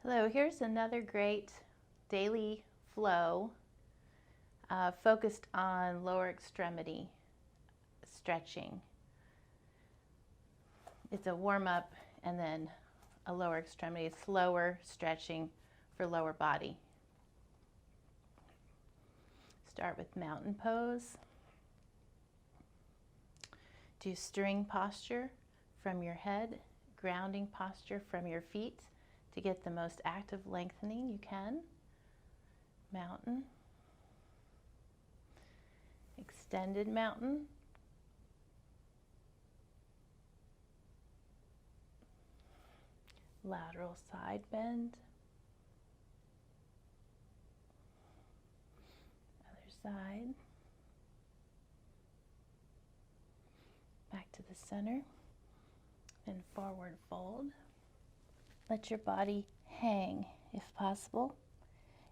Hello, here's another great daily flow focused on lower extremity stretching. It's a warm-up and then a lower extremity, slower stretching for lower body. Start with mountain pose. Do string posture from your head, grounding posture from your feet to get the most active lengthening you can. Mountain. Extended mountain. Lateral side bend. Other side. Back to the center. Then forward fold. Let your body hang if possible.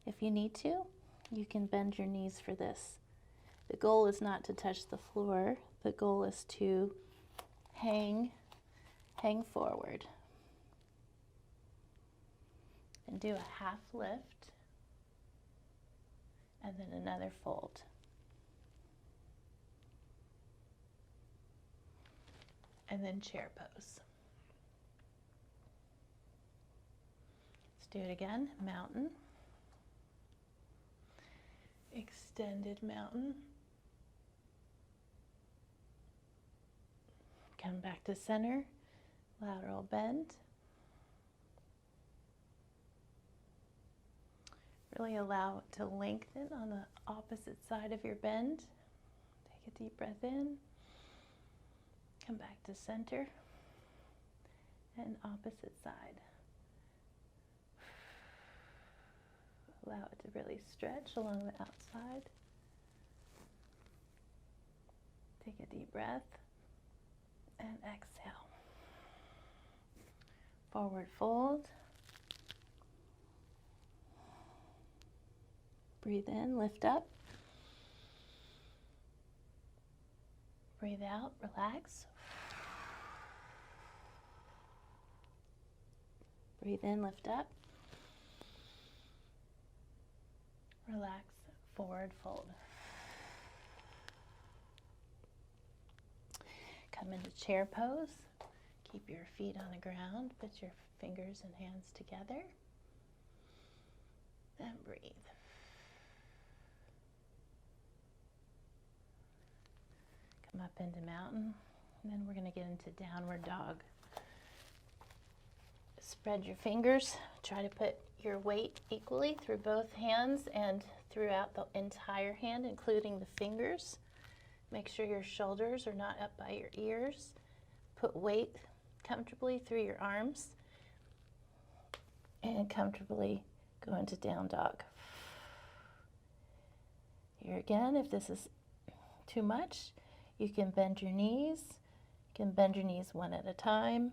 If you need to, you can bend your knees for this. The goal is not to touch the floor. The goal is to hang forward. And do a half lift and then another fold. And then chair pose. Let's do it again. Mountain. Extended mountain. Come back to center. Lateral bend. Really allow it to lengthen on the opposite side of your bend. Take a deep breath in. Come back to center. And opposite side. Allow it to really stretch along the outside. Take a deep breath and exhale. Forward fold. Breathe in, lift up. Breathe out, relax. Breathe in, lift up. Relax, forward fold. Come into chair pose. Keep your feet on the ground. Put your fingers and hands together. And breathe. Come up into mountain. And then we're going to get into downward dog. Spread your fingers. Try to put your weight equally through both hands and throughout the entire hand, including the fingers. Make sure your shoulders are not up by your ears. Put weight comfortably through your arms and comfortably go into down dog. Here again, if this is too much, you can bend your knees. You can bend your knees one at a time.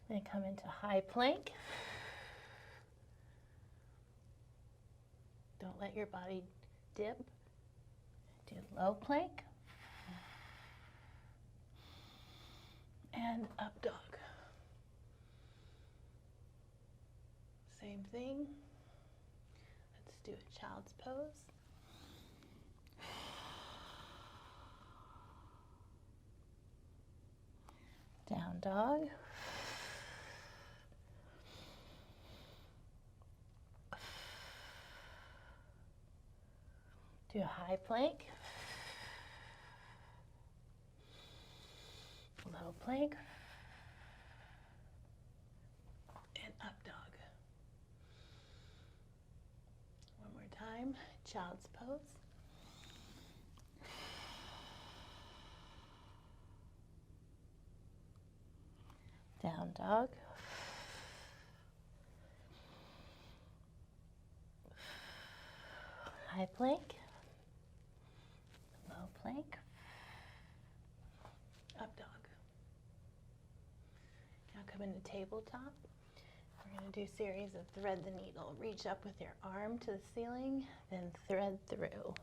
Then come into high plank. Don't let your body dip. Do low plank. And up dog. Same thing. Let's do a child's pose. Down dog. Do a high plank, low plank, and up dog. One more time, child's pose. Down dog. High plank. Low plank, up dog. Now come into tabletop. We're going to do a series of thread the needle. Reach up with your arm to the ceiling, then thread through.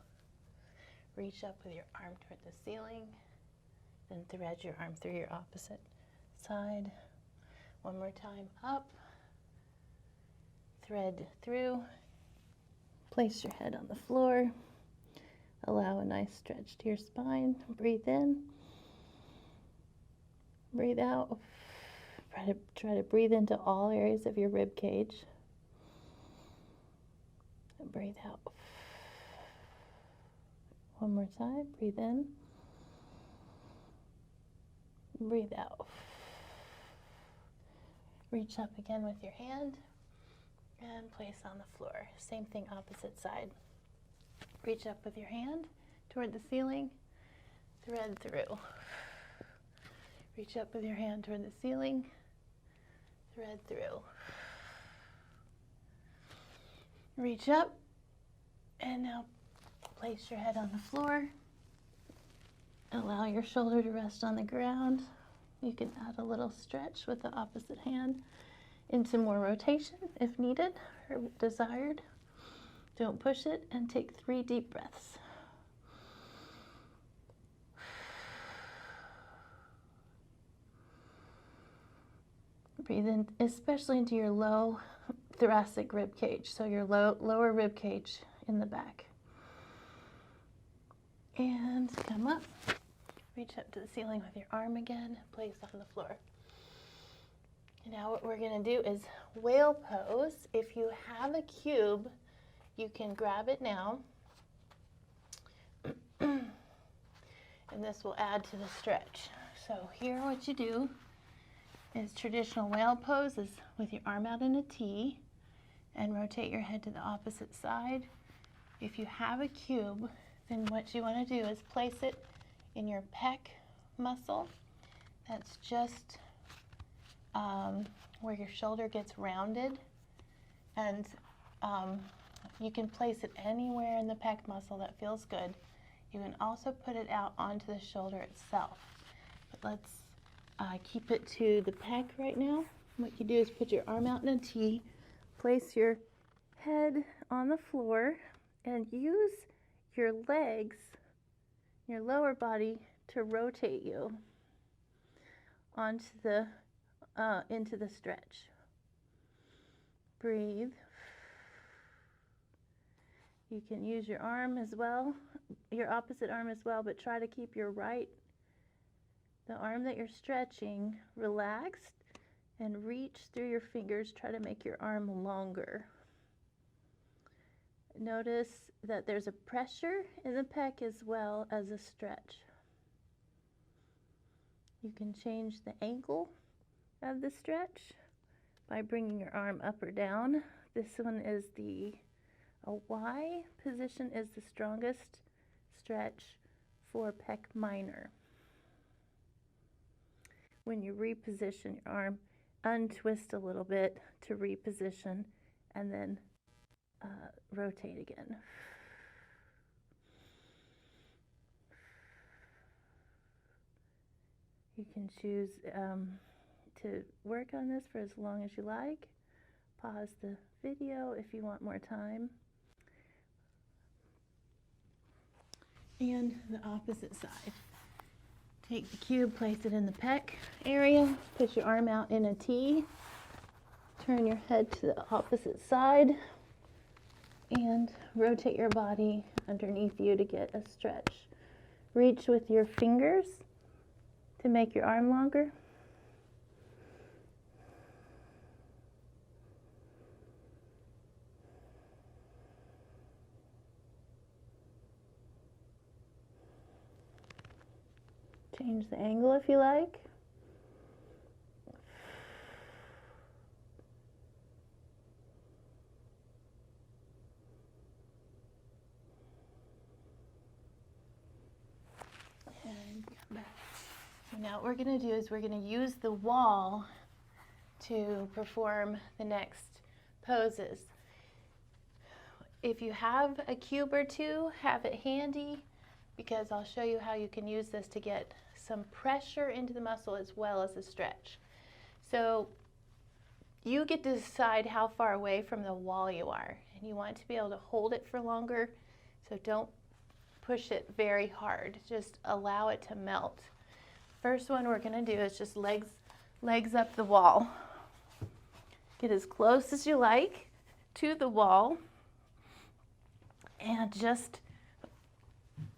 Reach up with your arm toward the ceiling, then thread your arm through your opposite side. One more time, up, thread through, place your head on the floor, allow a nice stretch to your spine, breathe in, breathe out, try to breathe into all areas of your rib cage, and breathe out. One more time, breathe in, breathe out. Reach up again with your hand and place on the floor. Same thing, opposite side. Reach up with your hand toward the ceiling, thread through. Reach up with your hand toward the ceiling, thread through. Reach up, and now place your head on the floor. Allow your shoulder to rest on the ground. You can add a little stretch with the opposite hand into more rotation if needed or desired. Don't push it, and take 3 deep breaths. Breathe in, especially into your low thoracic rib cage, so your lower rib cage in the back. And come up. Reach up to the ceiling with your arm again, place on the floor. And now what we're going to do is whale pose. If you have a cube, you can grab it now. And this will add to the stretch. So here what you do is traditional whale pose is with your arm out in a T and rotate your head to the opposite side. If you have a cube, then what you want to do is place it in your pec muscle. That's just where your shoulder gets rounded, and you can place it anywhere in the pec muscle that feels good. You can also put it out onto the shoulder itself, but let's keep it to the pec right now. What you do is put your arm out in a T, place your head on the floor, and use your legs, your lower body, to rotate you onto the into the stretch. Breathe. You can use your arm as well, your opposite arm as well, but try to keep your the arm that you're stretching, relaxed, and reach through your fingers. Try to make your arm longer. Notice that there's a pressure in the pec as well as a stretch. You can change the angle of the stretch by bringing your arm up or down. This one is a Y position is the strongest stretch for pec minor. When you reposition your arm, untwist a little bit to reposition, and then rotate again. You can choose to work on this for as long as you like. Pause the video if you want more time. And the opposite side. Take the cube, place it in the pec area, put your arm out in a T, turn your head to the opposite side, and rotate your body underneath you to get a stretch. Reach with your fingers to make your arm longer. Change the angle if you like. And come back. So now what we're going to do is we're going to use the wall to perform the next poses. If you have a cube or two, have it handy, because I'll show you how you can use this to get some pressure into the muscle as well as a stretch. So you get to decide how far away from the wall you are, and you want to be able to hold it for longer, so don't push it very hard. Just allow it to melt. First one we're going to do is just legs up the wall. Get as close as you like to the wall, and just,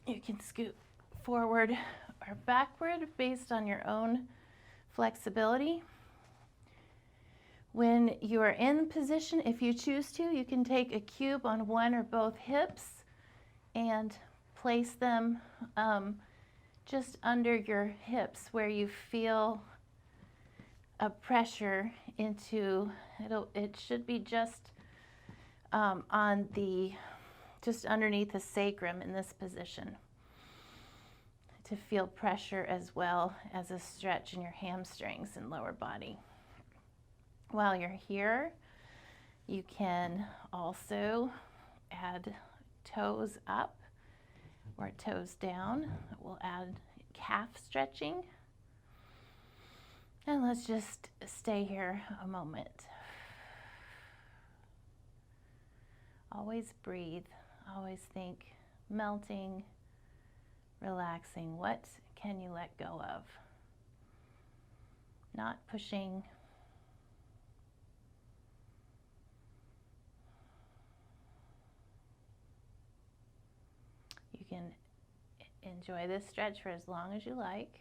you can scoot forward or backward based on your own flexibility. When you are in position, if you choose to, you can take a cube on one or both hips and place them just under your hips where you feel a pressure into, it should be just on the, just underneath the sacrum in this position, to feel pressure as well as a stretch in your hamstrings and lower body. While you're here, you can also add toes up or toes down. We'll add calf stretching. And let's just stay here a moment. Always breathe. Always think melting, relaxing. What can you let go of? Not pushing. You can enjoy this stretch for as long as you like.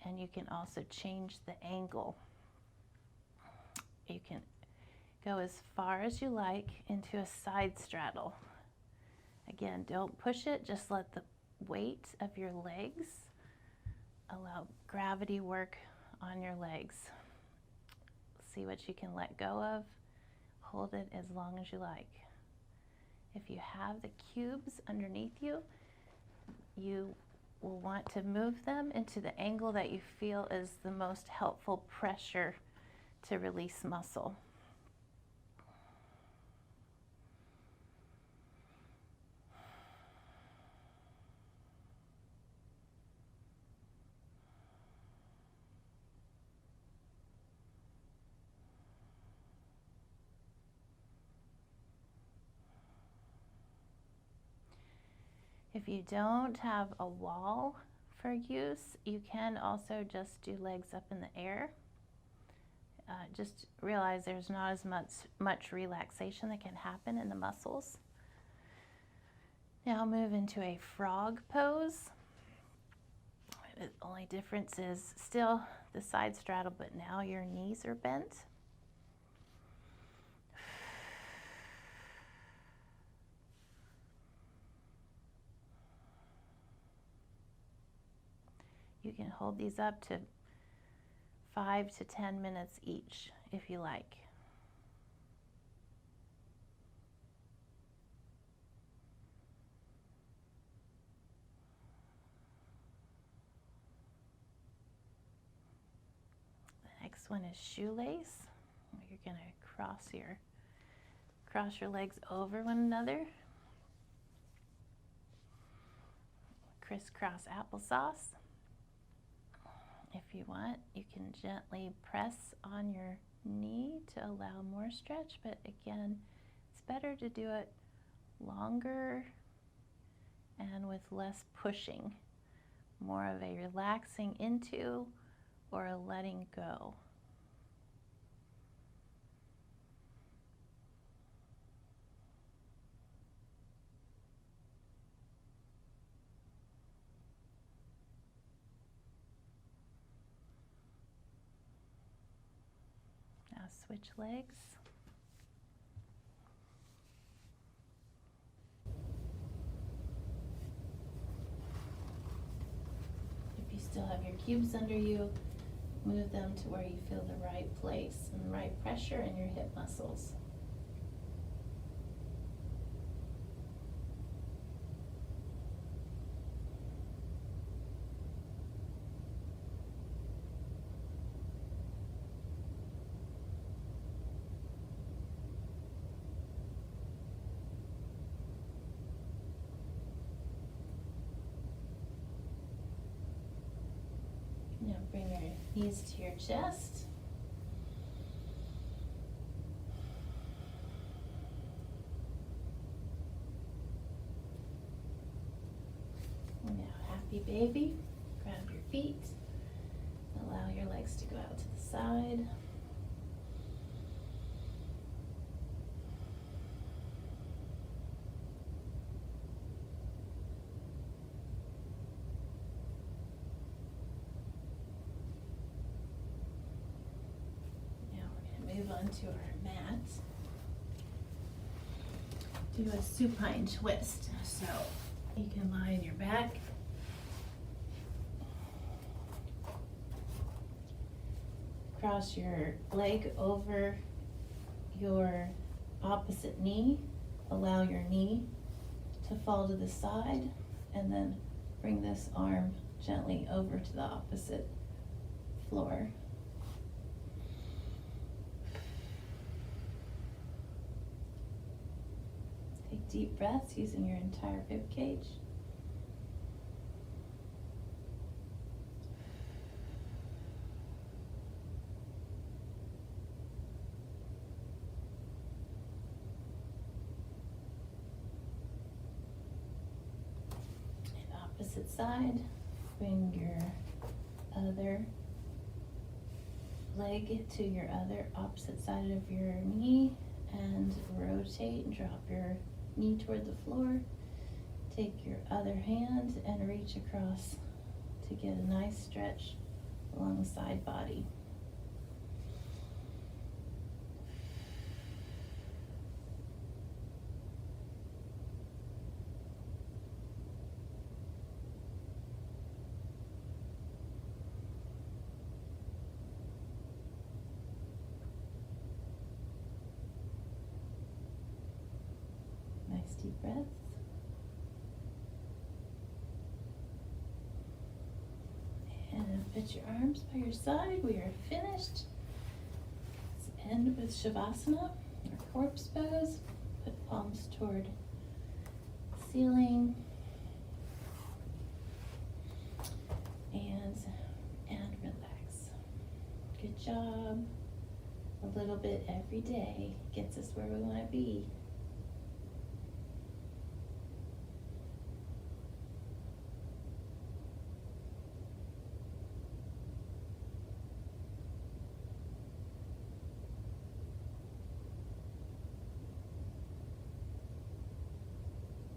And you can also change the angle. You can go as far as you like into a side straddle. Again, don't push it, just let the weight of your legs allow gravity work on your legs. See what you can let go of. Hold it as long as you like. If you have the cubes underneath you, you will want to move them into the angle that you feel is the most helpful pressure to release muscle. If you don't have a wall for use, you can also just do legs up in the air. Just realize there's not as much relaxation that can happen in the muscles. Now move into a frog pose. The only difference is still the side straddle, but now your knees are bent. You can hold these up to 5 to 10 minutes each if you like. The next one is shoelace. You're going to cross your legs over one another. Crisscross applesauce. If you want, you can gently press on your knee to allow more stretch, but again, it's better to do it longer and with less pushing, more of a relaxing into or a letting go. Now switch legs. If you still have your cubes under you, move them to where you feel the right place and the right pressure in your hip muscles. Now bring your knees to your chest. Now, happy baby. Grab your feet. Allow your legs to go out to the side. onto our mat. Do a supine twist. So you can lie on your back. Cross your leg over your opposite knee. Allow your knee to fall to the side, and then bring this arm gently over to the opposite floor. Take deep breaths using your entire rib cage. Opposite side, bring your other leg to your other opposite side of your knee and rotate and drop your knee toward the floor. Take your other hand and reach across to get a nice stretch along the side body. Nice deep breaths. And put your arms by your side. We are finished. Let's end with Shavasana, or corpse pose. Put palms toward the ceiling. And relax. Good job. A little bit every day gets us where we want to be.